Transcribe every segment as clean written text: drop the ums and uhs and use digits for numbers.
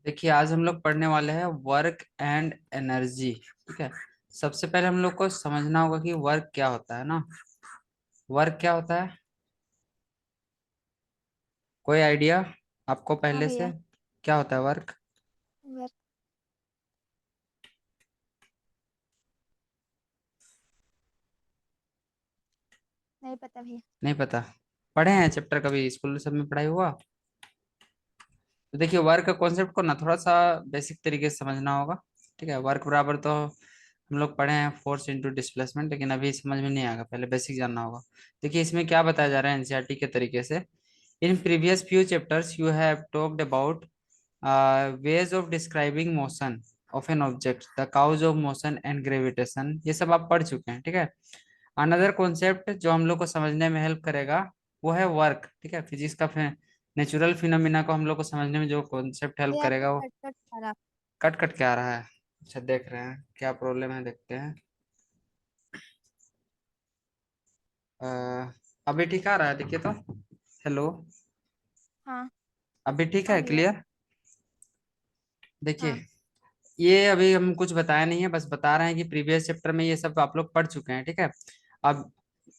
देखिए आज हम लोग पढ़ने वाले हैं वर्क एंड एनर्जी। ठीक है। सबसे पहले हम लोग को समझना होगा कि वर्क क्या होता है ना। वर्क क्या होता है? कोई आइडिया आपको हाँ पहले से? भैया। क्या होता है वर्क? वर्क नहीं पता भैया। नहीं पता? पढ़े हैं चैप्टर कभी स्कूल सब में पढ़ाई हुआ? तो देखिए वर्क का कॉन्सेप्ट को ना थोड़ा सा बेसिक तरीके से समझना होगा। ठीक है। वर्क बराबर तो हम लोग पढ़े हैं फोर्स इंटू डिस्प्लेसमेंट, लेकिन अभी समझ में नहीं आएगा, पहले बेसिक जानना होगा। देखिए इसमें क्या बताया जा रहा है एनसीईआरटी के तरीके से। In previous few chapters you have talked about ways of describing motion of an object, the cause of motion and gravitation, ये सब आप पढ़ चुके हैं। ठीक है। अनदर कॉन्सेप्ट जो हम लोग को समझने में हेल्प करेगा वो है वर्क। ठीक है। फिजिक्स का नेचुरल फिनोमिना को हम लोग को समझने में जो कॉन्सेप्ट हेल्प भैया आपका करेगा वो कट कट आ रहा। कट कट के आ रहा है। अच्छा देख रहे हैं क्या प्रॉब्लम है, देखते हैं। अ, अभी ठीक आ रहा है, देखिए तो। हेलो। हाँ। अभी ठीक हाँ है, भैया। क्लियर? देखिए हाँ। ये अभी हम कुछ बताया नहीं है, बस बता रहे हैं कि प्रीवियस चैप्टर में ये सब आप लोग पढ़ चुके हैं। ठीक है। अब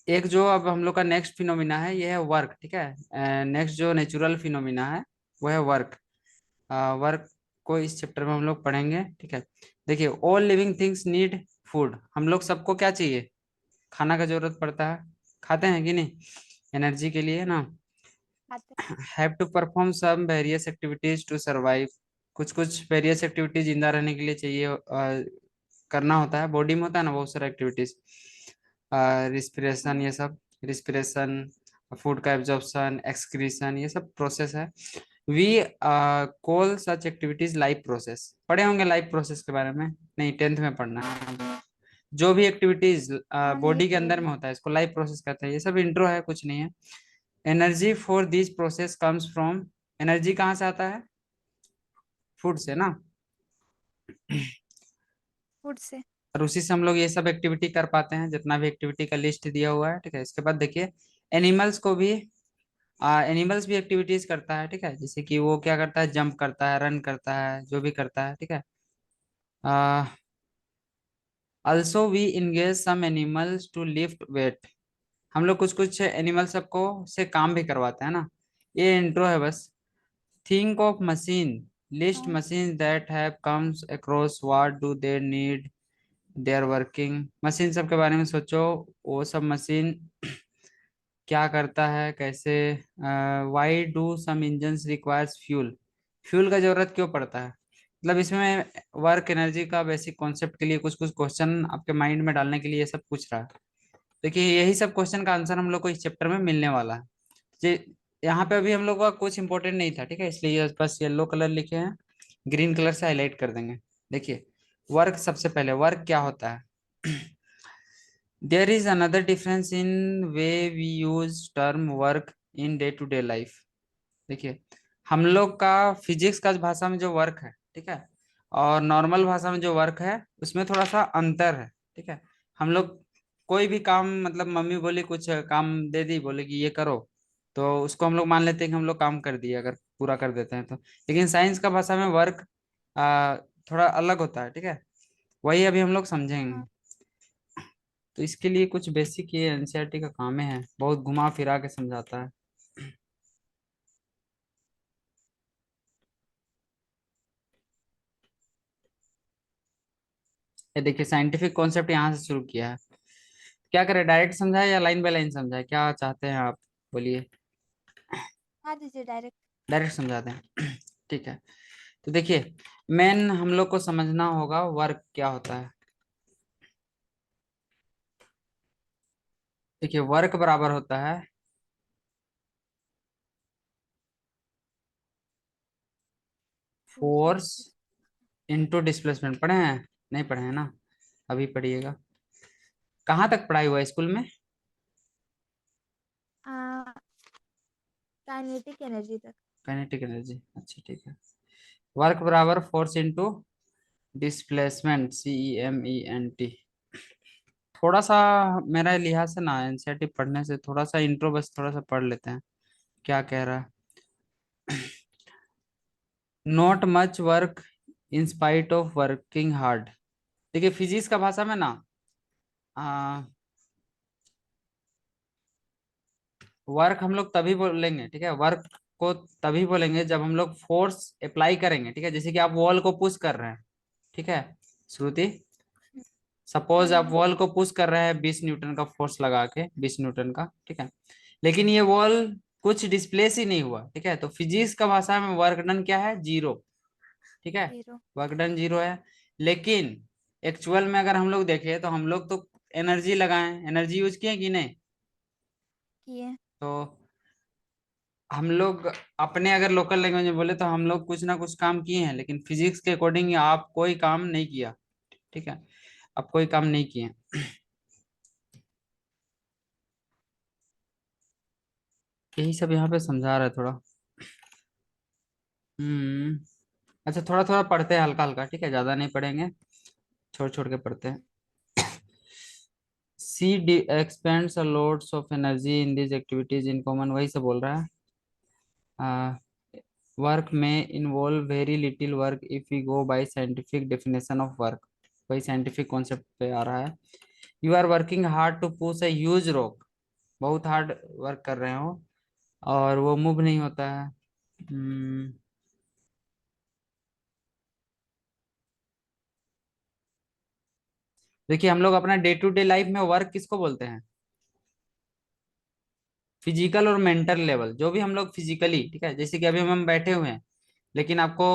एक जो अब हम लोग का नेक्स्ट फिनोमिना है ये है वर्क। ठीक है। नेक्स्ट जो नेचुरल फिनोमिना है वो है वर्क। वर्क को इस चैप्टर में हम लोग पढ़ेंगे। ठीक है। देखिए all living things need food. हम लोग सबको क्या चाहिए? खाना का जरूरत पड़ता है। खाते हैं कि नहीं? एनर्जी के लिए ना। आते। Have to perform some various activities to survive. कुछ कुछ वेरियस एक्टिविटीज जिंदा रहने के लिए चाहिए, करना होता है। बॉडी में होता है ना बहुत सारा एक्टिविटीज, रिस्पिरेशन हाँ। ये सब। रिस्पिरेशन, फूड का एब्जॉर्प्शन, एक्सक्रीशन, ये सब प्रोसेस है। We call such activities life process. पढ़े होंगे लाइफ प्रोसेस के बारे में? नहीं, टेंथ में पढ़ना है। जो भी एक्टिविटीज हाँ नहीं बॉडी के पढ़े अंदर में भैया। होता है इसको लाइफ प्रोसेस कहते हैं। ये सब इंट्रो है, कुछ नहीं है। Energy for this process comes from. Energy कहाँ से आता है? फूड से ना। फूड से। और उसी से हम लोग ये सब एक्टिविटी कर पाते हैं, जितना भी एक्टिविटी का लिस्ट दिया हुआ है। ठीक है। इसके बाद देखिए एनिमल्स को भी, एनिमल्स भी एक्टिविटीज करता है। ठीक है। जैसे कि वो क्या करता है, जंप करता है, रन करता है, जो भी करता है। ठीक है। Also we engage some animals to lift weight. हम लोग कुछ कुछ एनिमल सबको से काम भी करवाते हैं ना। ये इंट्रो है बस। थिंक ऑफ मशीन, लिस्ट हाँ। Machine that have comes across, what do they need, they are working. Machine सब के बारे में सोचो। वो सब मशीन क्या करता है, कैसे। Why do some engines requires fuel. Fuel का जरूरत क्यों पड़ता है? मतलब इसमें वर्क एनर्जी का बेसिक कॉन्सेप्ट के लिए कुछ कुछ क्वेश्चन आपके माइंड में डालने के लिए ये सब पूछ रहा है। देखिए यही सब क्वेश्चन का आंसर हम लोग को इस चैप्टर में मिलने वाला है। जे यहाँ पे अभी हम लोग का कुछ इंपॉर्टेंट नहीं था। ठीक है। इसलिए ये बस येलो कलर लिखे हैं, ग्रीन कलर से हाईलाइट कर देंगे। देखिए वर्क, सबसे पहले वर्क क्या होता है? There is another difference in way we use term work in day to day life. देखिए हम लोग का फिजिक्स का भाषा में जो वर्क है, ठीक है, और नॉर्मल भाषा में जो वर्क है उसमें थोड़ा सा अंतर है। ठीक है। हम लोग कोई भी काम, मतलब मम्मी बोली कुछ काम दे दी, बोले कि ये करो, तो उसको हम लोग मान लेते हैं कि हम लोग काम कर दिए, अगर पूरा कर देते हैं तो। लेकिन साइंस का भाषा में वर्क थोड़ा अलग होता है। ठीक है। वही अभी हम लोग समझेंगे। हाँ। तो इसके लिए कुछ बेसिक ये एनसीईआरटी का काम है, बहुत घुमा फिरा के समझाता है। ये देखिए साइंटिफिक कॉन्सेप्ट यहाँ से शुरू किया है। क्या करें, डायरेक्ट समझाए या लाइन बाय लाइन समझाए, क्या चाहते हैं आप? बोलिए। हाँ दीजिए डायरेक्ट। डायरेक्ट समझा दें। ठीक है। तो देखिए मेन हम लोग को समझना होगा वर्क क्या होता है। देखिए वर्क बराबर होता है force into force into displacement. पढ़े हैं? नहीं पढ़े हैं ना? अभी पढ़िएगा। कहाँ तक पढ़ाई हुआ है स्कूल में? काइनेटिक एनर्जी तक। काइनेटिक एनर्जी, अच्छा ठीक है। वर्क बराबर फोर्स इंटू डिस्प्लेसमेंट, CEMENT। थोड़ा सा मेरा लिहाज से ना एनसीईआरटी पढ़ने से थोड़ा सा इंट्रो बस थोड़ा सा पढ़ लेते हैं, क्या कह रहा है। Not much work in spite of working hard. देखिए फिजिक्स का भाषा में ना वर्क हम लोग तभी बोलेंगे, ठीक है, वर्क को तभी बोलेंगे जब हम लोग फोर्स अप्लाई करेंगे, ठीक है, जैसे कि आप वॉल को पुश कर रहे हैं, ठीक है श्रुति, हाँ सपोज आप भैया। वॉल को पुश कर रहे हैं 20 न्यूटन का फोर्स लगा के, 20 न्यूटन का, ठीक है, लेकिन ये वॉल कुछ डिस्प्लेस ही नहीं हुआ, ठीक है, तो फिजिक्स का भाषा में वर्क डन क्या है, जीरो, ठीक है, 0। वर्क डन जीरो है। लेकिन एक्चुअल में अगर हम लोग देखें तो हम लोग तो एनर्जी लगाएं, एनर्जी यूज किए कि नहीं, किए। तो हम लोग अपने अगर लोकल लैंग्वेज में बोले तो हम लोग कुछ ना कुछ काम किए हैं, लेकिन फिजिक्स के अकॉर्डिंग आप कोई काम नहीं किया, ठीक है, आप कोई काम नहीं किए। यही सब यहाँ पे समझा रहा है थोड़ा। अच्छा थोड़ा थोड़ा पढ़ते हैं, हल्का हल्का, ठीक है, ज्यादा नहीं पढ़ेंगे, छोड़ छोड़ के पढ़ते हैं। See the expends a loads of energy in this activities in common, वही से बोल रहा है। वर्क में involve very little work if we go by scientific definition of work, वही साइंटिफिक कॉन्सेप्ट पे आ रहा है। You are working hard to push a huge rock, बहुत हार्ड वर्क कर रहे हो और वो मूव नहीं होता है। हम्म, देखिए हम लोग अपना डे टू डे लाइफ में वर्क किसको बोलते हैं, फिजिकल और मेंटल लेवल, जो भी हम लोग फिजिकली, ठीक है, जैसे कि अभी हम बैठे हुए हैं लेकिन आपको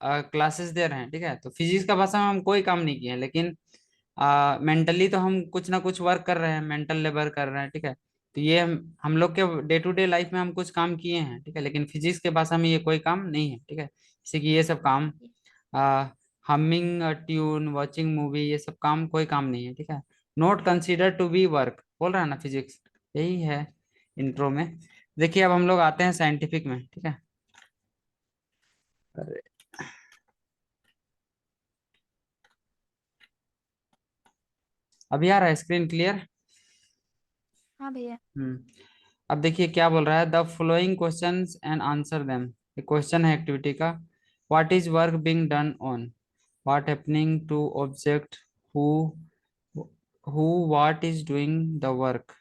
क्लासेस दे रहे हैं, ठीक है, तो फिजिक्स का भाषा में हम कोई काम नहीं किए हैं, लेकिन मेंटली तो हम कुछ ना कुछ वर्क कर रहे हैं, मेंटल लेबर कर रहे हैं, ठीक है, तो ये हम लोग के डे टू डे लाइफ में हम कुछ काम किए हैं, ठीक है, लेकिन फिजिक्स के भाषा में ये कोई काम नहीं है, ठीक है, जैसे कि ये सब काम हमिंग ट्यून, वॉचिंग मूवी, ये सब काम कोई काम नहीं है, ठीक है, not consider to be work बोल रहा है ना फिजिक्स, यही है इंट्रो में। देखिए अब हम लोग आते हैं साइंटिफिक में, ठीक है, अरे अभी आ रहा है स्क्रीन क्लियर। हाँ भैया। अब देखिए क्या बोल रहा है, the following questions and answer them, question है एक्टिविटी का, what is work being done on, what happening to object, who who what is doing the work,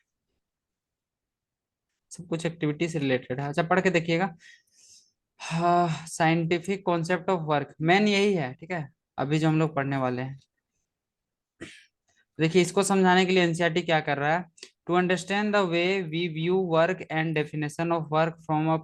सब कुछ एक्टिविटी से रिलेटेड है। अच्छा पढ़ के देखिएगा। हाँ scientific concept of work main यही है, ठीक है, अभी जो हम लोग पढ़ने वाले हैं। देखिए इसको समझाने के लिए एनसीईआरटी क्या कर रहा है, to understand the way we view work and definition of work from a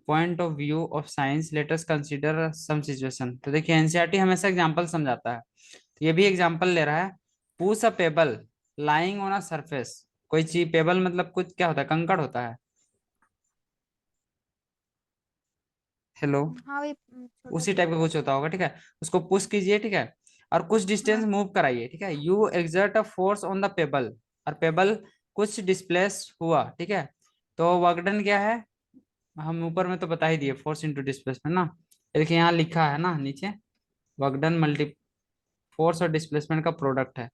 point of view of science, let us consider some situation. तो देखिए एनसीईआरटी हमेशा एग्जांपल समझाता है, तो ये भी एग्जांपल ले रहा है। Push a payable lying on a surface, कोई चीज, पेबल मतलब कुछ क्या होता है, कंकड़ होता है, हेलो, हाँ वही छोटा उसी टाइप छोटा। का कुछ होता होगा, ठीक है, उसको पुश कीजिए, ठीक है, और कुछ डिस्टेंस हाँ। मूव कराइए, ठीक है, you exert a force on the payable, और पेबल कुछ डिस्प्लेस हुआ, ठीक है, तो वर्क डन क्या है, हम ऊपर में तो बता ही दिए, फोर्स इंटू डिस्प्लेसमेंट ना, देखिए यहाँ लिखा है ना नीचे, वर्क डन मल्टी फोर्स और डिस्प्लेसमेंट का प्रोडक्ट है।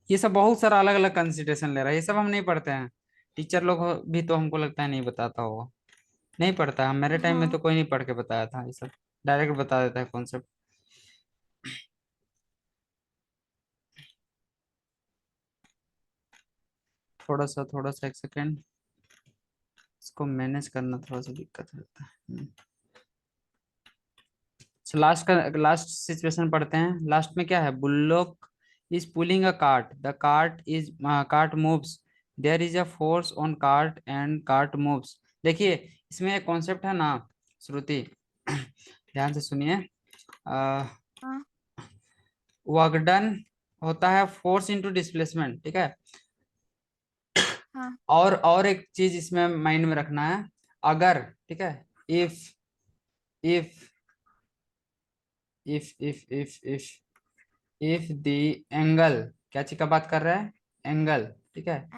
ये सब बहुत सारा अलग अलग कंसिडरेशन ले रहा है, ये सब हम नहीं पढ़ते हैं, टीचर लोग भी तो हमको लगता है नहीं बताता होगा, नहीं पढ़ता है, मेरे टाइम में हाँ। तो कोई नहीं पढ़ के बताया था, ये सब डायरेक्ट बता देता है कॉन्सेप्ट। थोड़ा सा एक सेकेंड, इसको मैनेज करना थोड़ा सा दिक्कत रहता है। लास्ट सिचुएशन पढ़ते हैं, लास्ट में क्या है, bullock is pulling a cart, the cart moves, there is a force on cart and cart moves. देखिए इसमें एक कॉन्सेप्ट है ना श्रुति, ध्यान से सुनिए, हाँ। वर्क डन होता है फोर्स इंटू डिस्प्लेसमेंट, ठीक है, हाँ। और एक चीज इसमें माइंड में रखना है, अगर, ठीक है, if if if if the angle, क्या चीज का बात कर रहा है, एंगल, ठीक है,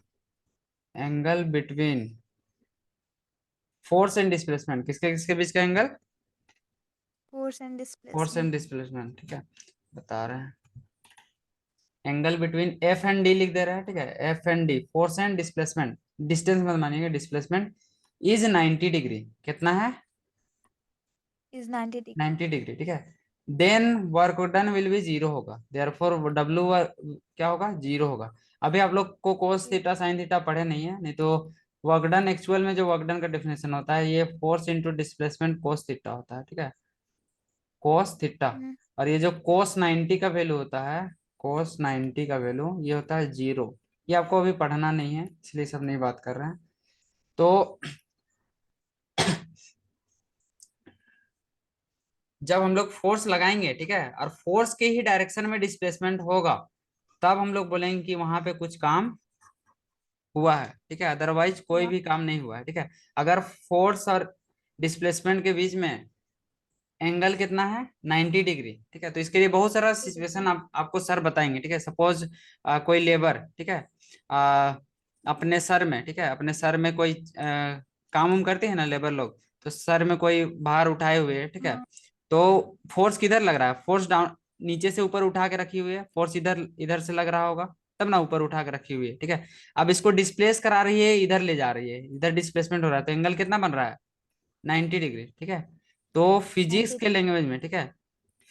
angle between force and displacement, किसके किसके बीच का angle, force and force displacement. And displacement, ठीक है, बता रहे हैं, angle between F and D लिख दे रहा है, ठीक है, F and D, force and displacement, distance मत मानिएगा, डिस्प्लेसमेंट इज 90 डिग्री, कितना है? Is 90 degree. 90 डिग्री, ठीक है। Then work done will be zero होगा, देयरफॉर डब्ल्यू क्या होगा? जीरो होगा। अभी आप लोग को कोस थीटा साइन थीटा पढ़े नहीं है, नहीं तो वर्क डन एक्चुअल में जो वर्क डन का डेफिनेशन होता है, ये force into displacement cos theta होता है, ठीक है, कोस थीटा। हम्म। और ये जो कोस 90 का वैल्यू होता है, कोस 90 का वैल्यू ये होता है जीरो। ये आपको अभी पढ़ना नहीं है, इसलिए सब नहीं बात कर रहे हैं। तो जब हम लोग फोर्स लगाएंगे, ठीक है, और फोर्स के ही डायरेक्शन में डिस्प्लेसमेंट होगा, तब हम लोग बोलेंगे कि वहां पे कुछ काम हुआ है, ठीक है, अदरवाइज कोई हुआ। भी काम नहीं हुआ है, ठीक है। अगर फोर्स और डिस्प्लेसमेंट के बीच में एंगल कितना है? 90 डिग्री, ठीक है, तो इसके लिए बहुत सारा सिचुएशन आपको सर बताएंगे, ठीक है। सपोज कोई लेबर, ठीक है, आ, अपने सर में, ठीक है, अपने सर में कोई काम उम करते हैं ना लेबर लोग, तो सर में कोई भार उठाए हुए है, ठीक है, हाँ। तो फोर्स किधर लग रहा है? फोर्स डाउन, नीचे से ऊपर उठा के रखी हुई है, फोर्स इधर इधर से लग रहा होगा, तब ना ऊपर उठा के रखी हुई है, ठीक है। अब इसको डिस्प्लेस करा रही है, इधर ले जा रही है, इधर डिस्प्लेसमेंट हो रहा है, तो एंगल कितना बन रहा है? 90 डिग्री, ठीक है। तो फिजिक्स 90 के लैंग्वेज में, ठीक है,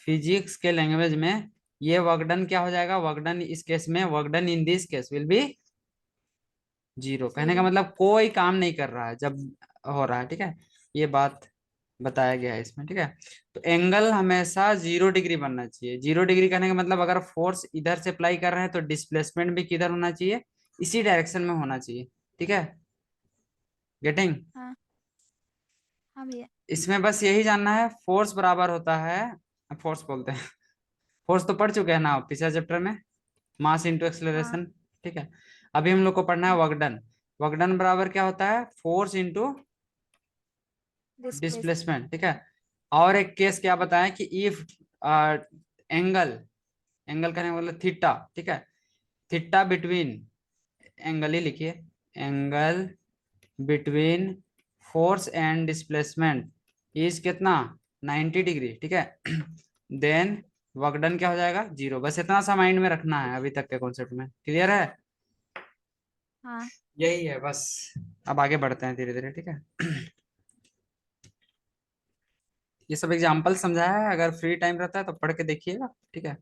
फिजिक्स के लैंग्वेज में ये वर्क डन क्या हो जाएगा? वर्क डन इस केस में, work done in this case will be zero. कहने का जीरो। मतलब कोई काम नहीं कर रहा है जब हो रहा है, ठीक है, ये बात बताया गया है इसमें, ठीक है। तो एंगल हमेशा 0 डिग्री बनना चाहिए। 0 डिग्री कहने का मतलब अगर फोर्स इधर से अप्लाई कर रहे हैं तो डिस्प्लेसमेंट भी किधर होना चाहिए? इसी डायरेक्शन में होना चाहिए, ठीक है। गेटिंग? हाँ। हाँ भैया। इसमें बस यही जानना है, फोर्स बराबर होता है, फोर्स बोलते हैं, फोर्स तो पढ़ चुके हैं ना पिछले चैप्टर में, मास इंटू हाँ। एक्सेलरेशन, ठीक है। अभी हम लोग को पढ़ना है हाँ। Work done. वर्क डन बराबर क्या होता है? Force into displace. डिस्प्लेसमेंट, ठीक है। और एक केस क्या बताएं कि इफ एंगल, एंगल का मतलब थीटा, ठीक है, थीटा बिटवीन, एंगल ही लिखिए, angle between force and displacement is कितना? 90 डिग्री, ठीक है। देन वर्क डन क्या हो जाएगा? जीरो। बस इतना सा माइंड में रखना है अभी तक के कॉन्सेप्ट में, क्लियर है? हाँ। यही है बस। अब आगे बढ़ते हैं धीरे धीरे, ठीक है। ये सब एग्जाम्पल समझाया है, अगर फ्री टाइम रहता है तो पढ़ के देखिएगा, ठीक है।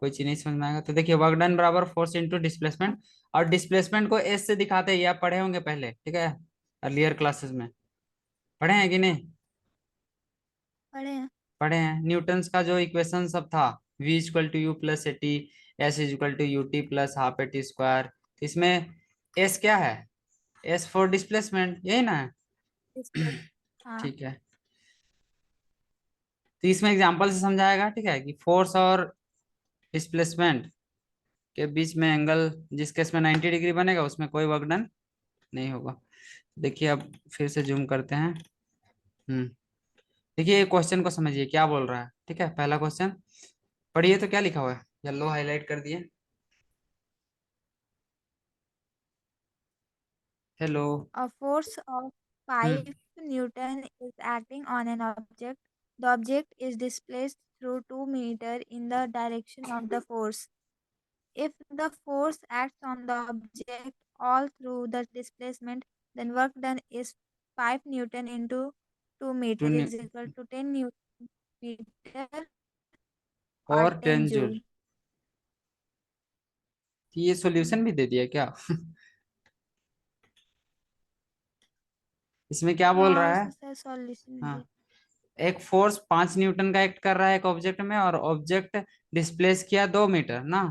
कोई चीज नहीं समझ में आएगा तो देखिए, वर्क डन बराबर फोर्स इंटू डिस्प्लेसमेंट। और डिस्प्लेसमेंट को एस से दिखाते हैं, ये आप पढ़े होंगे पहले, ठीक है, अर्लियर क्लासेस में पढ़े हैं कि नहीं? पढ़े हैं। पढ़े हैं। न्यूटन्स का जो इक्वेशन सब था, v equal to u plus a t, s is equal to u t plus half a t square, इसमें एस क्या है? एस फॉर डिस्प्लेसमेंट, यही ना है? डिस्प्लेस। हाँ। ठीक है, तो इसमें एग्जांपल से समझाएगा, ठीक है, कि फोर्स और डिस्प्लेसमेंट के बीच में एंगल जिस केस में 90 डिग्री बनेगा उसमें कोई वर्क डन नहीं होगा। देखिए अब फिर से जूम करते हैं। देखिए ये क्वेश्चन को समझिए क्या बोल रहा है, ठीक है। पहला क्वेश्चन पढ़िए तो क्या लिखा हुआ है, येलो हाईलाइट कर दिए। Hello. A force of hmm 5 Newton is acting on an object. The object is displaced through 2 meters in the direction of the force. If the force acts on the object all through the displacement, then work done is 5 Newton into 2 two meter is equal to 10 Newton meter or और 10 10 joule. joule. ये solution भी दे दिया क्या? इसमें क्या बोल हाँ, रहा है? उसमें से सॉल्यूशन हाँ, दिया। एक फोर्स 5 न्यूटन का एक्ट कर रहा है एक ऑब्जेक्ट में, और ऑब्जेक्ट डिस्प्लेस किया 2 मीटर ना,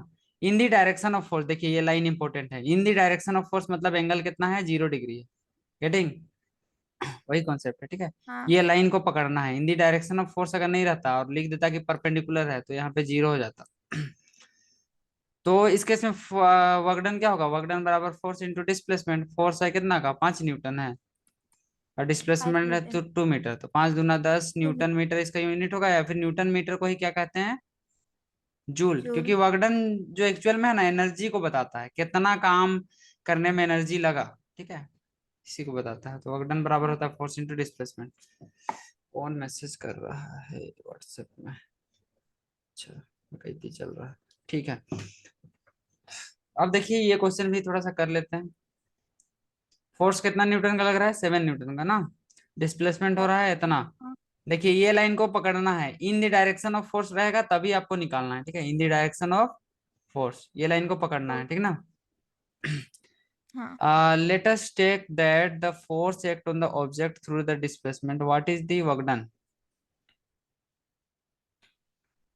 इन दी डायरेक्शन ऑफ फोर्स। देखिए ये लाइन इंपॉर्टेंट है, इन दी डायरेक्शन ऑफ फोर्स मतलब एंगल कितना है? 0 डिग्री है। गेटिंग? वही कॉन्सेप्ट है, ठीक है। हाँ। ये लाइन को पकड़ना है, इन दी डायरेक्शन ऑफ फोर्स अगर नहीं रहता और लिख देता कि परपेंडिकुलर है तो यहाँ पे जीरो हो जाता। तो इस केस में वर्क डन क्या होगा? वर्क डन बराबर फोर्स इंटू डिस्प्लेसमेंट। फोर्स है कितना का? 5 न्यूटन है, और 5 डिस्प्लेसमेंट है Newton. 2 मीटर, तो 5 दूना 10 2 न्यूटन मीटर इसका यूनिट होगा, या फिर न्यूटन मीटर को ही क्या कहते हैं? जूल। जूल. क्योंकि वर्क डन जो एक्चुअल में है ना, एनर्जी को बताता है, कितना काम करने में एनर्जी लगा, ठीक है, इसी को बताता है। तो वर्क डन बराबर होता है फोर्स इंटू डिस्प्लेसमेंट। कौन मैसेज कर रहा है व्हाट्सएप में? अच्छा, कहीं चल रहा है, ठीक है। अब देखिए ये क्वेश्चन भी थोड़ा सा कर लेते हैं। फोर्स कितना न्यूटन का लग रहा है, 7 न्यूटन का ना। डिस्प्लेसमेंट हो रहा है इतना। हाँ। देखिए ये लाइन को पकड़ना है, इन द डायरेक्शन ऑफ फोर्स रहेगा तभी आपको निकालना है, ठीक है, इन द डायरेक्शन ऑफ फोर्स, ये लाइन को पकड़ना है, फोर्स। ठीक ना। हाँ। Let us take that the force act on the object through the displacement. What is the work done?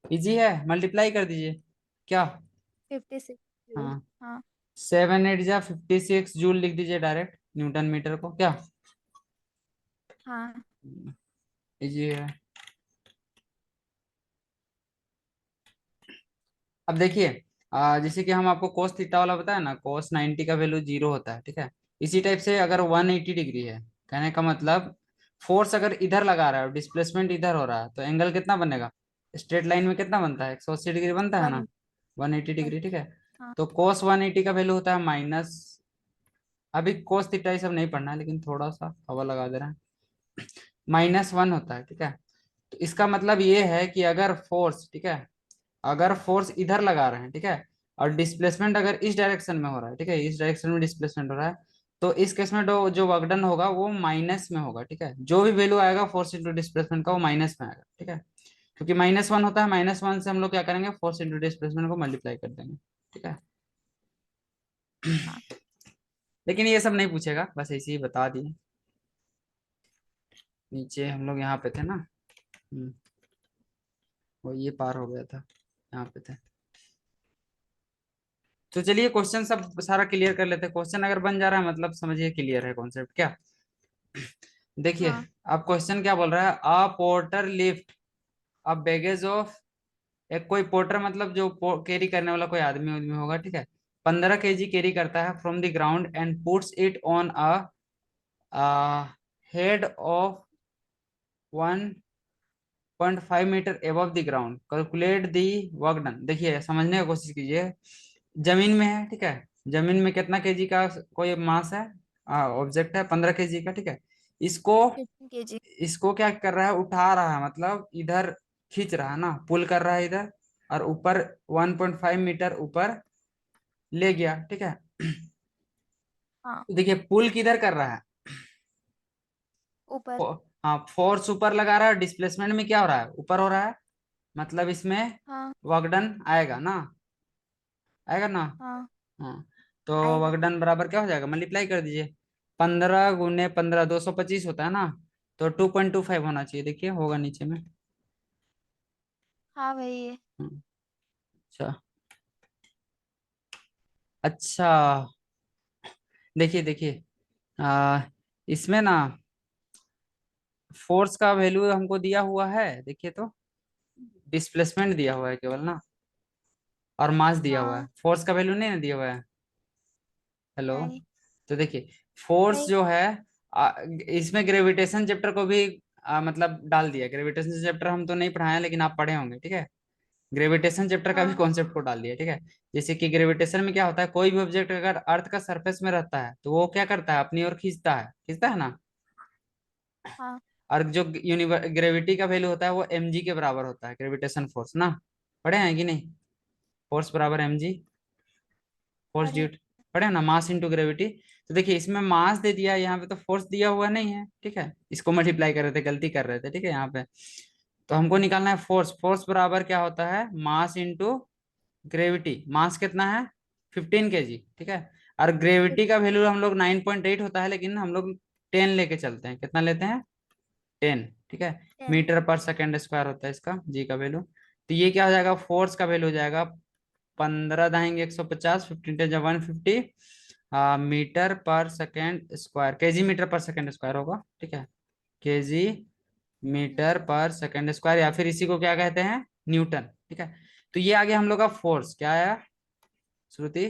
Easy है, मल्टीप्लाई कर दीजिए क्या। 56 जूल। हाँ, हाँ। 7 8 जा 56 जूल लिख दीजिए डायरेक्ट न्यूटन मीटर को क्या। हाँ। इजी है। अब देखिए, जैसे कि हम आपको कोस थीटा वाला बताया ना, कोस 90 का वैल्यू 0 होता है, ठीक है। इसी टाइप से अगर 180 डिग्री है, कहने का मतलब फोर्स अगर इधर लगा रहा है और डिस्प्लेसमेंट इधर हो रहा है, तो एंगल कितना बनेगा, स्ट्रेट लाइन में कितना बनता है, 180 डिग्री बनता है ना, वन। 180 वन। डिग्री, ठीक है। हाँ। तो कोस 180 का वैल्यू होता है माइनस, अभी कोस थीटा ये सब नहीं पढ़ना है, लेकिन थोड़ा सा हवा लगा दे रहे हैं, -1 होता है, ठीक है। तो इसका मतलब ये है कि अगर फोर्स, ठीक है, अगर फोर्स इधर लगा रहे हैं, ठीक है, और डिस्प्लेसमेंट अगर इस डायरेक्शन में हो रहा है, ठीक है, इस डायरेक्शन में डिस्प्लेसमेंट हो रहा है, तो इस केस में जो वर्क डन होगा वो माइनस में होगा, ठीक है। जो भी वैल्यू आएगा फोर्स इंटू डिस्प्लेसमेंट का वो माइनस में आएगा, ठीक है। क्योंकि -1 होता है, -1 से हम लोग क्या करेंगे, फोर्स इंटू डिस्प्लेसमेंट को मल्टीप्लाई कर देंगे, ठीक है। हाँ। लेकिन ये सब नहीं पूछेगा, बस ऐसे ही बता दिए। नीचे हम लोग यहाँ पे थे ना। वो ये पार हो गया था, यहाँ पे थे। तो चलिए क्वेश्चन सब सारा क्लियर कर लेते हैं। क्वेश्चन अगर बन जा रहा है मतलब समझिए क्लियर है कॉन्सेप्ट क्या। देखिए, हाँ। अब क्वेश्चन क्या बोल रहा है, a porter lift a baggage of, एक कोई पोर्टर मतलब जो कैरी करने वाला कोई आदमी उदमी होगा, ठीक है, 15 kg कैरी करता है from the ground and puts it on a head of 1.5 metre above the ground, calculate the work done. देखिए समझने की कोशिश कीजिए, जमीन में है, ठीक है, जमीन में कितना केजी का कोई मास है, ऑब्जेक्ट है 15 kg का, ठीक है। इसको 15 kg। इसको क्या कर रहा है, उठा रहा है, मतलब इधर खींच रहा है ना, पुल कर रहा है इधर, और ऊपर 1.5 मीटर ऊपर ले गया, ठीक है। हाँ। देखिए पुल किधर कर रहा है, ऊपर। हाँ फोर्स ऊपर लगा रहा है, डिस्प्लेसमेंट में क्या हो रहा है, ऊपर हो रहा है, मतलब इसमें हाँ। वर्क डन आएगा ना, आएगा ना। हाँ। हाँ, तो आएगा। वर्क डन बराबर क्या हो जाएगा, मल्टीप्लाई कर दीजिए, 15 × 15 225 होता है ना, तो 2.25 होना चाहिए, देखिए होगा नीचे में। हाँ वही है। हम्म, अच्छा। अच्छा, देखिए देखिए, आ, इसमें ना फोर्स का वैल्यू हमको दिया हुआ है, देखिए तो डिस्प्लेसमेंट दिया हुआ है केवल ना, और मास दिया हुआ है, हाँ। फोर्स का वैल्यू नहीं ना दिया हुआ है। हेलो। नहीं। तो देखिए फोर्स नहीं। जो है, इसमें ग्रेविटेशन चैप्टर को भी मतलब डाल दिया, ग्रेविटेशन चैप्टर हम तो नहीं पढ़ाए लेकिन आप पढ़े होंगे, ठीक है। ग्रेविटेशन चैप्टर का भी हाँ। कॉन्सेप्ट को डाल दिया, ठीक है। जैसे कि ग्रेविटेशन में क्या होता है, कोई भी ऑब्जेक्ट अगर अर्थ का सरफेस में रहता है तो वो क्या करता है, अपनी ओर खींचता है ना। हाँ। और जो ग्रेविटी का वैल्यू होता है वो mg के बराबर होता है, ग्रेविटेशन फोर्स ना, पढ़े हैं कि नहीं, फोर्स बराबर mg, फोर्स ड्यू, पढ़े। पढ़े हैं ना, मास इनटू ग्रेविटी। तो देखिए इसमें मास दे दिया, यहाँ पे तो फोर्स दिया हुआ नहीं है, ठीक है, इसको मल्टीप्लाई कर रहे थे, गलती कर रहे थे, ठीक है यहाँ पे। तो हमको निकालना है फोर्स, फोर्स बराबर क्या होता है, मास इंटू ग्रेविटी, मास कितना है 15 kg, ठीक है। और ग्रेविटी का वैल्यू हम लोग 9.8 होता है, लेकिन हम लोग 10 लेके चलते हैं, कितना लेते हैं, 10, ठीक है। 10। मीटर पर सेकेंड स्क्वायर होता है इसका जी का वैल्यू। तो ये क्या हो जाएगा, फोर्स का वैल्यू हो जाएगा 15 दाएंगे 150, 15 × 150 मीटर पर सेकेंड स्क्वायर, केजी मीटर पर सेकेंड स्क्वायर होगा, ठीक है, केजी मीटर पर सेकेंड स्क्वायर, या फिर इसी को क्या कहते हैं, न्यूटन, ठीक है। तो ये आ गया हम लोग का फोर्स, क्या आया श्रुति,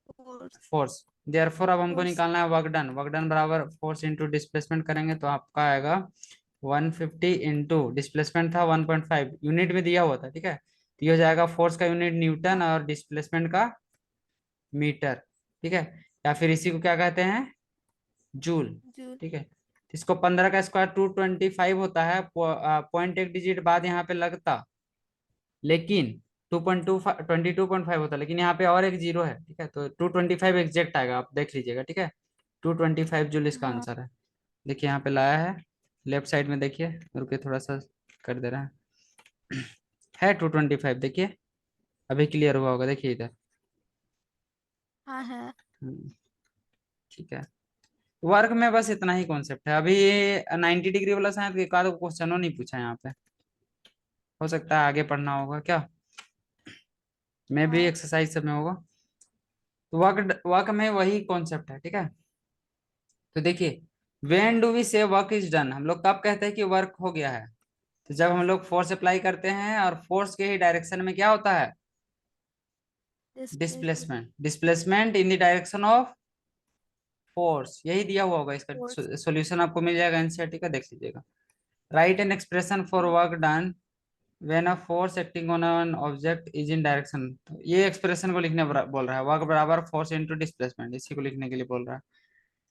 फोर्स। फोर्स। देयरफॉर अब हमको फोर्स। निकालना है वर्क डन, वर्क डन बराबर फोर्स इंटू डिस्प्लेसमेंट करेंगे तो आपका आएगा 150 इंटू डिस्प्लेसमेंट था 1.5, यूनिट में दिया हुआ था, ठीक है। तो ये हो जाएगा फोर्स का यूनिट न्यूटन हाँ। और डिस्प्लेसमेंट का मीटर, ठीक है, या फिर इसी को क्या कहते हैं, जूल, जूल। ठीक है। तो इसको 15 का स्क्वायर 225 होता है, 0.1 डिजिट बाद यहाँ पे लगता, लेकिन 22.5 होता है, लेकिन यहाँ पे और एक जीरो है, ठीक है, तो 225 एग्जैक्ट आएगा, आप देख लीजिएगा, ठीक है। 225 जूल इसका हाँ आंसर है। देखिए यहाँ पे लाया है, लेफ्ट साइड में देखिए, रुके थोड़ा सा कर दे रहा है 225, देखिए अभी क्लियर हुआ होगा, देखिए इधर। हाँ है। हम्म, ठीक है। वर्क में बस इतना ही कॉन्सेप्ट है। अभी ये 90 डिग्री वाला शायद एक आध क्वेश्चनों नहीं पूछा यहाँ पे, हो सकता है आगे पढ़ना होगा क्या, मैं भी हाँ एक्सरसाइज सब में होगा। तो वर्क वर्क में वही कॉन्सेप्ट है, ठीक है। तो देखिए, वेन डू वी से वर्क इज डन, हम लोग कब कहते हैं कि वर्क हो गया है? तो जब हम लोग फोर्स अप्लाई करते हैं और फोर्स के ही डायरेक्शन में क्या होता है? Displacement displacement. Displacement in the direction of force, यही दिया हुआ होगा, इसका फोर्स। सॉल्यूशन आपको मिल जाएगा एनसीईआरटी का, देख लीजिएगा। राइट एन एक्सप्रेशन फॉर हाँ work done when a force acting on an object is in direction. तो ये एक्सप्रेशन को लिखने बोल रहा है, वर्क बराबर फोर्स इनटू डिस्प्लेसमेंट, इसी को लिखने के लिए बोल रहा है।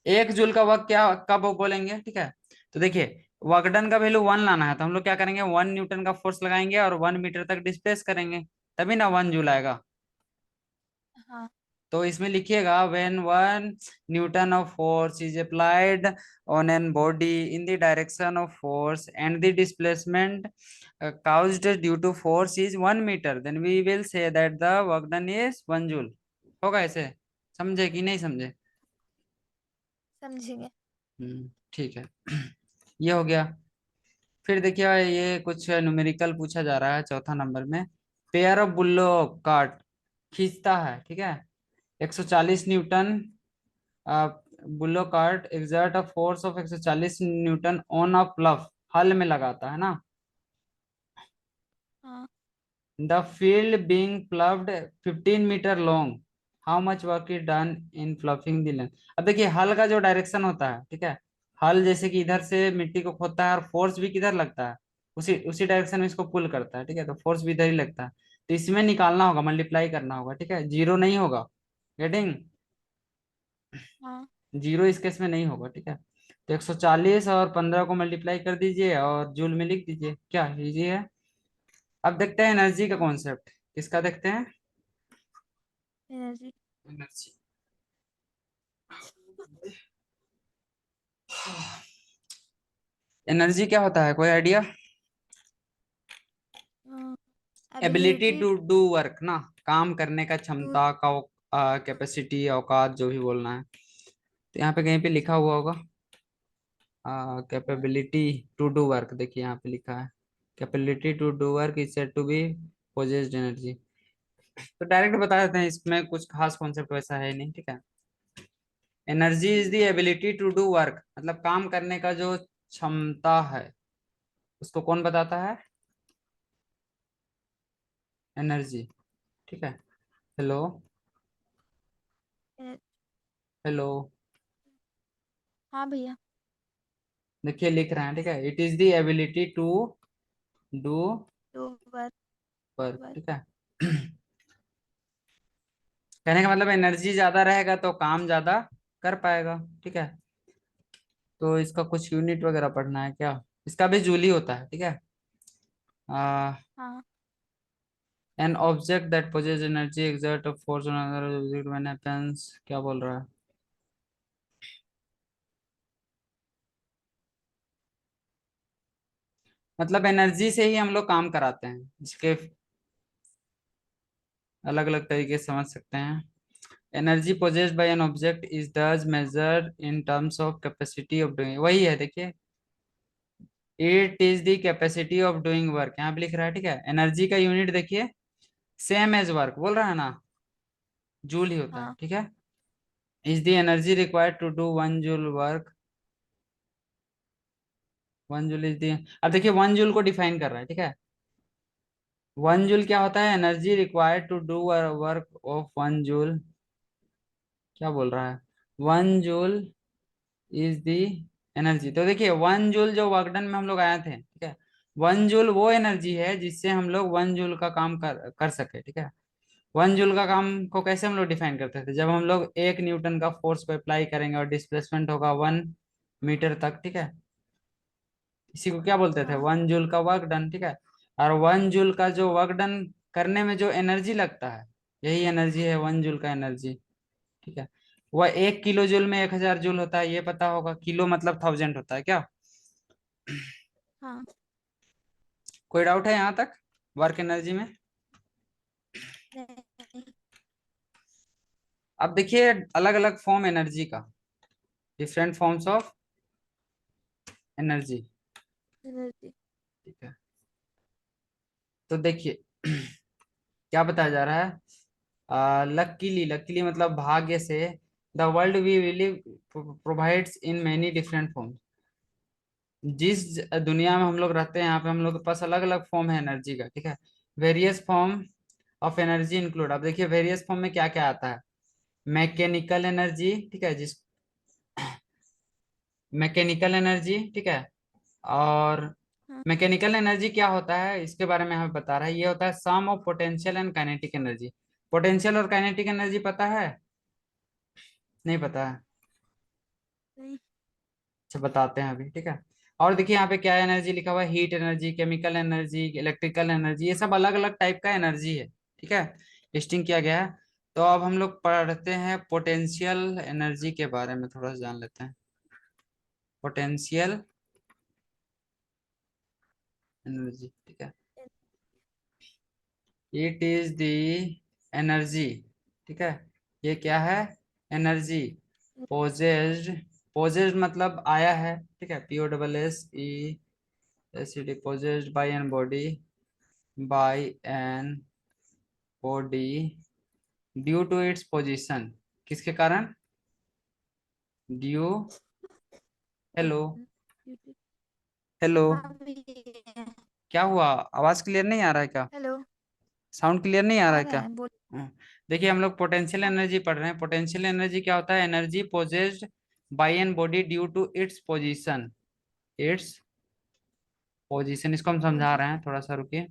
1 जूल का वर्क क्या कब बोलेंगे, ठीक है। तो देखिए, वर्क डन का वैल्यू 1 लाना है, तो हम लोग क्या करेंगे, 1 न्यूटन का फोर्स लगाएंगे और 1 मीटर तक डिस्प्लेस करेंगे, तभी ना 1 जूल आएगा। हाँ तो इसमें लिखिएगा, when 1 newton of force is applied on an body in the direction of force and the displacement caused due to force is 1 metre, then we will say that the work done is 1 joule. होगा ऐसे, समझे कि नहीं समझे? समझेंगे। ठीक है। ये हो गया। फिर देखिए, ये कुछ न्यूमेरिकल पूछा जा रहा है चौथा नंबर में। पेयर ऑफ बुल्लो कार्ट खींचता है, ठीक है, 140 newton. Bullock cart exert a force of 140 newton on a plough, हल में लगाता है ना। हाँ the field being ploughed 15 metre long, how much work is done in ploughing the length. अब देखिए, हल का जो डायरेक्शन होता है, ठीक है, हल जैसे कि इधर से मिट्टी को खोदता है और फोर्स भी किधर लगता है, उसी उसी डायरेक्शन में इसको पुल करता है, ठीक है, तो फोर्स भी इधर ही लगता है। तो इसमें निकालना होगा, मल्टीप्लाई करना होगा, ठीक है, जीरो नहीं होगा। गेटिंग? हाँ जीरो इस केस में नहीं होगा, ठीक है। तो 140 और 15 को मल्टीप्लाई कर दीजिए और जूल में लिख दीजिए, क्या इजी है। अब देखते हैं एनर्जी का हाँ। कॉन्सेप्ट, किसका देखते हैं? एनर्जी। एनर्जी। एनर्जी क्या होता है, कोई idea? Ability ability to do work ना, काम करने का टू। क्षमता का, कैपेसिटी, औकात, जो भी बोलना है। तो यहाँ पे कहीं पे लिखा हुआ होगा, कैपेबिलिटी टू डू वर्क, देखिए यहाँ पे लिखा है, capability to do work is said to be possessed energy. तो डायरेक्ट बता देते हैं, इसमें कुछ खास कॉन्सेप्ट वैसा है नहीं, ठीक है। Energy is the ability to do work, मतलब काम करने का जो क्षमता है, उसको कौन बताता है? एनर्जी, ठीक है। हेलो? हेलो? हाँ भैया। देखिए लिख रहे हैं, ठीक है, it is the ability to do to work. Work, work. ठीक है। कहने का मतलब, एनर्जी ज्यादा रहेगा तो काम ज्यादा कर पाएगा, ठीक है। तो इसका कुछ यूनिट वगैरह पढ़ना है क्या? इसका भी जूल ही होता है, ठीक है। हाँ an object that possess energy exert a force on another object when happens, क्या बोल रहा है? मतलब एनर्जी से ही हम लोग काम कराते हैं, इसके अलग अलग तरीके से समझ सकते हैं। Energy possessed by an object is thus measured in terms of capacity of doing, वही है देखिए, it is the capacity of doing work, यहाँ पे लिख रहा है, ठीक है। एनर्जी का यूनिट देखिए, सेम एज वर्क बोल रहा है ना, जूल ही होता है, हाँ ठीक है। Is the energy required to do 1 joule work, 1 joule is the, अब देखिए 1 जूल को डिफाइन कर रहा है, ठीक है। 1 जूल क्या होता है? Energy required to do work of 1 joule, क्या बोल रहा है, 1 जूल इज दी एनर्जी। तो देखिए 1 जूल जो वर्कडन में हम लोग आए थे, ठीक है, 1 जूल वो एनर्जी है जिससे हम लोग 1 जूल का काम कर सके, ठीक है। 1 जूल का काम को कैसे हम लोग डिफाइन करते थे, जब हम लोग 1 न्यूटन का फोर्स को अप्लाई करेंगे और डिस्प्लेसमेंट होगा 1 मीटर तक, ठीक है, इसी को क्या बोलते थे, हाँ 1 जूल का वर्क डन, ठीक है। और 1 जूल का जो वर्क डन करने में जो एनर्जी लगता है, यही एनर्जी है 1 जूल का एनर्जी, ठीक है। वह 1 किलो जूल में 1,000 जूल होता है, ये पता होगा। किलो मतलब 1000 होता है क्या? हाँ। कोई डाउट है यहाँ तक वर्क एनर्जी में? नहीं। अब देखिए अलग अलग फॉर्म एनर्जी का, different forms of energy. Energy. ठीक है, तो देखिए क्या बताया जा रहा है, लकीली, लकीली मतलब भाग्य से, the world we live provides in many different forms. जिस दुनिया में हम लोग रहते हैं यहाँ पे हम लोग के पास अलग अलग फॉर्म है एनर्जी का, ठीक है। Various form of energy include, अब देखिए वेरियस फॉर्म में क्या क्या आता है। मैकेनिकल एनर्जी, ठीक है, जिस मैकेनिकल एनर्जी, ठीक है। और हाँ। मैकेनिकल एनर्जी क्या होता है इसके बारे में हमें बता रहा है, ये होता है sum of potential and kinetic energy. Potential और काइनेटिक एनर्जी पता है? नहीं पता है? नहीं। अच्छा बताते हैं अभी, ठीक है। और देखिए यहाँ पे क्या एनर्जी लिखा हुआ है, heat energy, chemical energy, electrical energy, ये सब अलग अलग टाइप का एनर्जी है, ठीक है। लिस्टिंग किया गया है। तो अब हम लोग पढ़ते हैं पोटेंशियल एनर्जी के बारे में, थोड़ा सा जान लेते हैं। पोटेंशियल एनर्जी, ठीक है। इट इज द एनर्जी, ठीक है। ये क्या है? एनर्जी पोजेस्ड, पोजेस्ड मतलब आया है, ठीक है, POSSED, possessed by an body due to its position. किसके कारण? ड्यू, हेलो, हेलो, अभी। क्या हुआ? आवाज क्लियर नहीं आ रहा है क्या? हेलो। साउंड क्लियर नहीं आ रहा आ है रहा क्या? है, बोल। हाँ। देखिए हम लोग पोटेंशियल हाँ। एनर्जी पढ़ रहे हैं। पोटेंशियल एनर्जी क्या होता है? Energy possessed by an body due to its position, its position, इसको हम समझा रहे हैं, पोजीशन। थोड़ा सा रुकिए।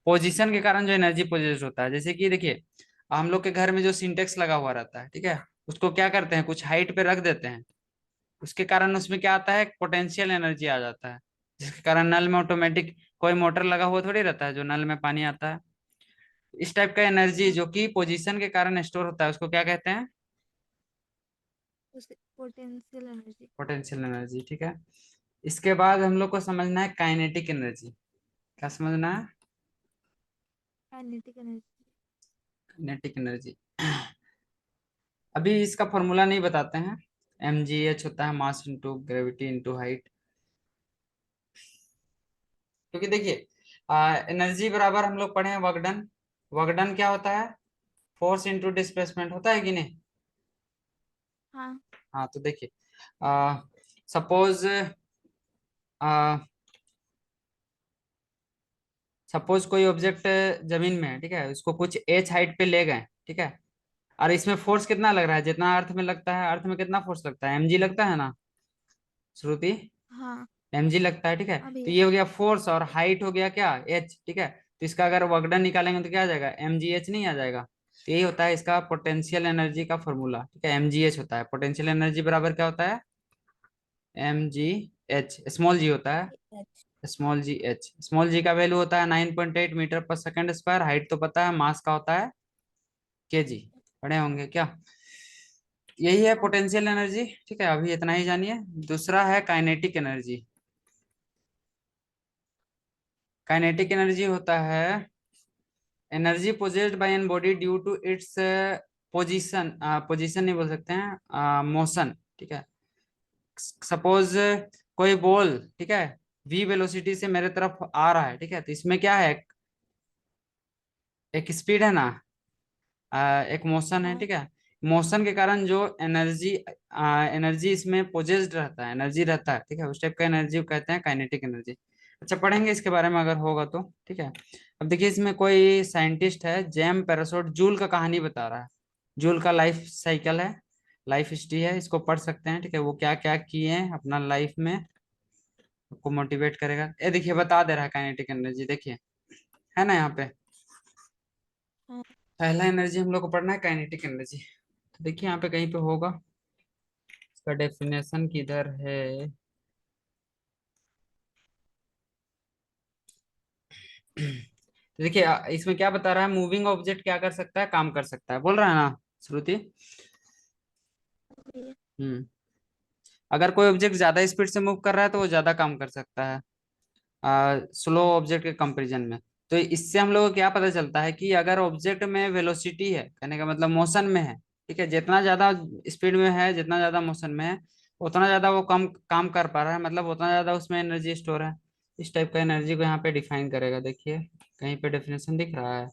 पोजीशन के कारण जो एनर्जी पोजेस्ड होता है, जैसे कि देखिए हम लोग के घर में जो सिंटेक्स लगा हुआ रहता है, ठीक है, उसको क्या करते हैं, कुछ हाइट पे रख देते हैं, उसके कारण उसमें क्या आता है, पोटेंशियल एनर्जी आ जाता है, जिसके कारण नल में ऑटोमेटिक, कोई मोटर लगा हुआ थोड़ी रहता है जो नल में पानी आता है। इस टाइप का एनर्जी हाँ। जो कि पोजीशन के कारण स्टोर होता है उसको क्या कहते हैं? उसे पोटेंशियल एनर्जी। पोटेंशियल एनर्जी, ठीक है। इसके बाद हम लोग को समझना है काइनेटिक एनर्जी। क्या समझना है? Kinetic energy. Kinetic energy. अभी इसका फॉर्मूला नहीं बताते हैं। mgh होता है mass into gravity into height. क्योंकि देखिए एनर्जी बराबर हम लोग पढ़े हैं वर्क डन। वर्क डन क्या होता है? फोर्स इंटू डिस्प्लेसमेंट होता है कि नहीं? हाँ। हाँ तो देखिए सपोज, सपोज कोई ऑब्जेक्ट जमीन में है, ठीक है, उसको कुछ एच हाइट पे ले गए, ठीक है, और इसमें फोर्स कितना लग रहा है, जितना अर्थ में लगता है, अर्थ में कितना फोर्स लगता है, mg लगता है ना श्रुति? हाँ। mg लगता है, ठीक है। अभी तो है। ये हो गया फोर्स और हाइट हो गया क्या, h, ठीक है। तो इसका अगर वर्कडन निकालेंगे तो क्या आ जाएगा, mgh नहीं आ जाएगा? तो यही होता है इसका पोटेंशियल एनर्जी का फॉर्मूला, ठीक है, mgh होता है। पोटेंशियल एनर्जी बराबर क्या होता है? mgh, स्मॉल जी होता है, h. Small g h. Small g का वैल्यू होता है 9.8 मीटर पर सेकंड स्क्वायर। हाइट तो पता है, मास का होता है केजी, पढ़े होंगे क्या? यही है हाँ। पोटेंशियल एनर्जी, ठीक है। अभी इतना ही जानिए। दूसरा है काइनेटिक एनर्जी। काइनेटिक एनर्जी होता है energy possessed by an body due to its position, position नहीं बोल सकते हैं, मोशन, ठीक है। सपोज कोई बॉल, ठीक है, v वेलोसिटी से मेरे तरफ आ रहा है, ठीक है, तो इसमें क्या है, एक स्पीड है ना, एक मोशन है, हाँ। ठीक है। मोशन के कारण जो एनर्जी, एनर्जी इसमें पोजेस्ड रहता है, एनर्जी रहता है, ठीक है, उस टाइप का एनर्जी को कहते हैं काइनेटिक एनर्जी। अच्छा पढ़ेंगे इसके बारे में अगर होगा तो, ठीक है। अब देखिए इसमें कोई साइंटिस्ट है, जेम पेरासोट, जूल का कहानी बता रहा है। जूल का लाइफ साइकिल है, लाइफ हिस्ट्री है, इसको पढ़ सकते हैं, ठीक है। वो क्या क्या किए हैं अपना लाइफ में, आपको मोटिवेट करेगा। ये देखिए बता दे रहा है काइनेटिक एनर्जी, देखिए है ना यहाँ पे। हाँ। पहला एनर्जी हम लोग को पढ़ना है काइनेटिक एनर्जी। तो देखिए यहाँ पे कहीं पे होगा, इसका डेफिनेशन किधर है? तो देखिए इसमें क्या बता रहा है, मूविंग ऑब्जेक्ट क्या कर सकता है, काम कर सकता है, बोल रहा है ना श्रुति? भी है। हम्म। अगर कोई ऑब्जेक्ट ज्यादा स्पीड से मूव कर रहा है तो वो ज्यादा काम कर सकता है स्लो ऑब्जेक्ट के कंपैरिजन में। तो इससे हम लोग को क्या पता चलता है कि अगर ऑब्जेक्ट में वेलोसिटी है, कहने का मतलब मोशन में है, ठीक है, जितना ज्यादा स्पीड में है, जितना ज्यादा मोशन में है, उतना ज्यादा वो कम काम कर पा रहा है, मतलब उतना ज्यादा उसमें एनर्जी स्टोर है। इस टाइप का एनर्जी को यहाँ पे डिफाइन करेगा। देखिए कहीं पे डेफिनेशन दिख रहा है,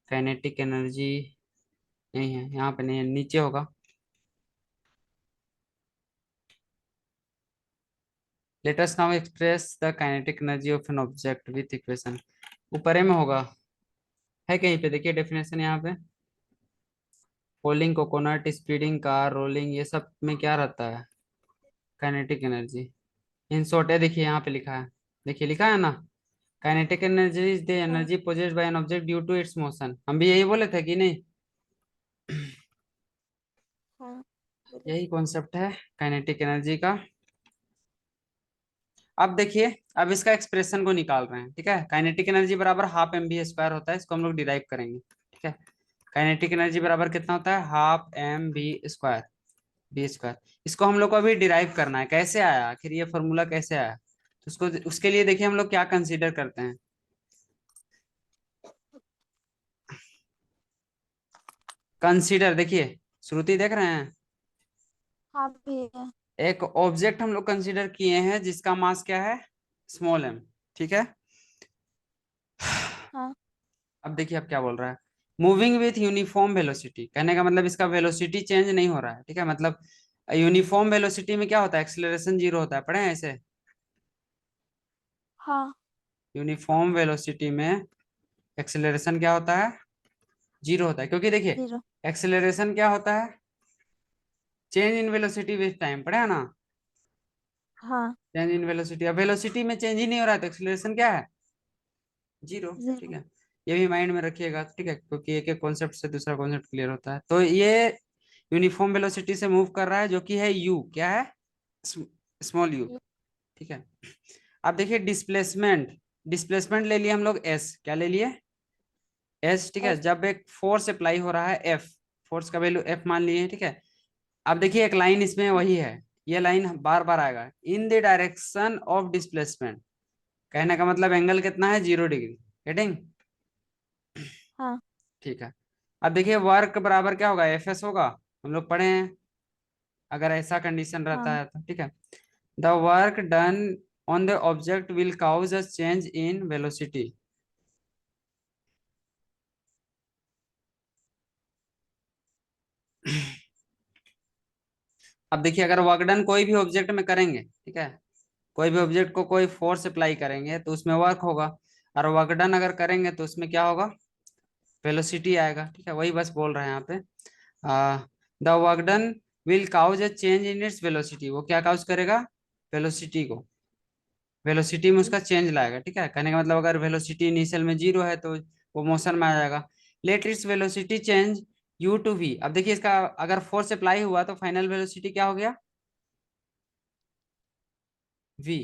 काइनेटिक एनर्जी नहीं है यहाँ पे, नहीं है, नीचे होगा। Let us now express the kinetic energy of an object with equation. ऊपर में होगा, है कहीं पे, देखिए डेफिनेशन यहाँ पे। Rolling coconut, speeding car, rolling, ये सब में क्या रहता है, काइनेटिक एनर्जी। इन शॉर्ट है, देखिए यहाँ पे लिखा है, देखिए लिखा है ना, काइनेटिक एनर्जी इज द हाँ। Energy possessed by an object due to its motion. हम भी यही बोले थे कि नहीं? हाँ बोले। यही कॉन्सेप्ट है काइनेटिक एनर्जी का। अब देखिए, अब इसका एक्सप्रेशन को निकाल रहे हैं, ठीक है। काइनेटिक एनर्जी बराबर हाफ एम बी स्क्वायर होता है, इसको हम लोग डिराइव करेंगे, ठीक है। काइनेटिक एनर्जी बराबर कितना होता है, half m b square, b square. इसको हम लोग को अभी डिराइव करना है, कैसे आया आखिर ये फॉर्मूला, कैसे आया, तो उसको, उसके लिए देखिए हम लोग क्या कंसीडर करते हैं। कंसीडर, देखिए श्रुति देख रहे हैं, हाँ भैया। एक ऑब्जेक्ट हम लोग कंसीडर किए हैं जिसका मास क्या है, स्मॉल एम, ठीक है। हाँ। अब देखिए अब क्या बोल रहा है, मूविंग विथ यूनिफॉर्म वेलोसिटी, कहने का मतलब इसका वेलोसिटी चेंज नहीं हो रहा है, ठीक है। मतलब यूनिफॉर्म वेलोसिटी में क्या होता है, एक्सेलरेशन जीरो होता है, पढ़े हैं ऐसे। हाँ। यूनिफॉर्म वेलोसिटी में एक्सेलरेशन क्या होता है, जीरो होता है, क्योंकि देखिए जीरो। एक्सेलरेशन क्या होता है, change in velocity with time, पढ़े हैं ना। हाँ। चेंज इन वेलोसिटी, अब वेलोसिटी में चेंज ही नहीं हो रहा है तो एक्सेलरेशन क्या है, जीरो, ठीक जीरो। है। ये भी माइंड में रखिएगा, ठीक है, क्योंकि एक एक कॉन्सेप्ट से दूसरा कॉन्सेप्ट क्लियर होता है। तो ये यूनिफॉर्म वेलोसिटी से मूव कर रहा है, जो कि है यू, क्या है, स्मॉल यू, ठीक है। अब देखिए डिस्प्लेसमेंट, डिस्प्लेसमेंट ले लिए हम लोग एस, क्या ले लिए, एस, ठीक है। एस। जब एक फोर्स अप्लाई हो रहा है एफ, फोर्स का वैल्यू एफ मान लिए, ठीक है। अब देखिए एक लाइन इसमें वही है, ये लाइन बार बार आएगा, इन द डायरेक्शन ऑफ डिस्प्लेसमेंट, कहने का मतलब एंगल कितना है, 0 डिग्री, गेटिंग, हाँ। ठीक है। अब देखिए वर्क बराबर क्या होगा, एफ एस होगा, हम लोग पढ़े हैं, अगर ऐसा कंडीशन रहता हाँ। है तो, ठीक है। The work done on the object will cause a change in velocity. अब देखिए अगर वर्क डन कोई भी ऑब्जेक्ट में करेंगे, ठीक है, कोई भी ऑब्जेक्ट को कोई फोर्स अप्लाई करेंगे तो उसमें वर्क होगा, और वर्क डन अगर करेंगे तो उसमें क्या होगा, वेलोसिटी आएगा, ठीक है। वही बस बोल रहे हैं यहाँ पे, the work done will cause a change in its velocity, वो क्या काउज करेगा, वेलोसिटी को, वेलोसिटी में उसका चेंज लाएगा, ठीक है। कहने का मतलब अगर वेलोसिटी इनिशियल में जीरो है तो वो मोशन में आ जाएगा। Let its velocity change u to v. अब देखिए इसका अगर फोर्स अप्लाई हुआ तो फाइनल वेलोसिटी क्या हो गया, वी।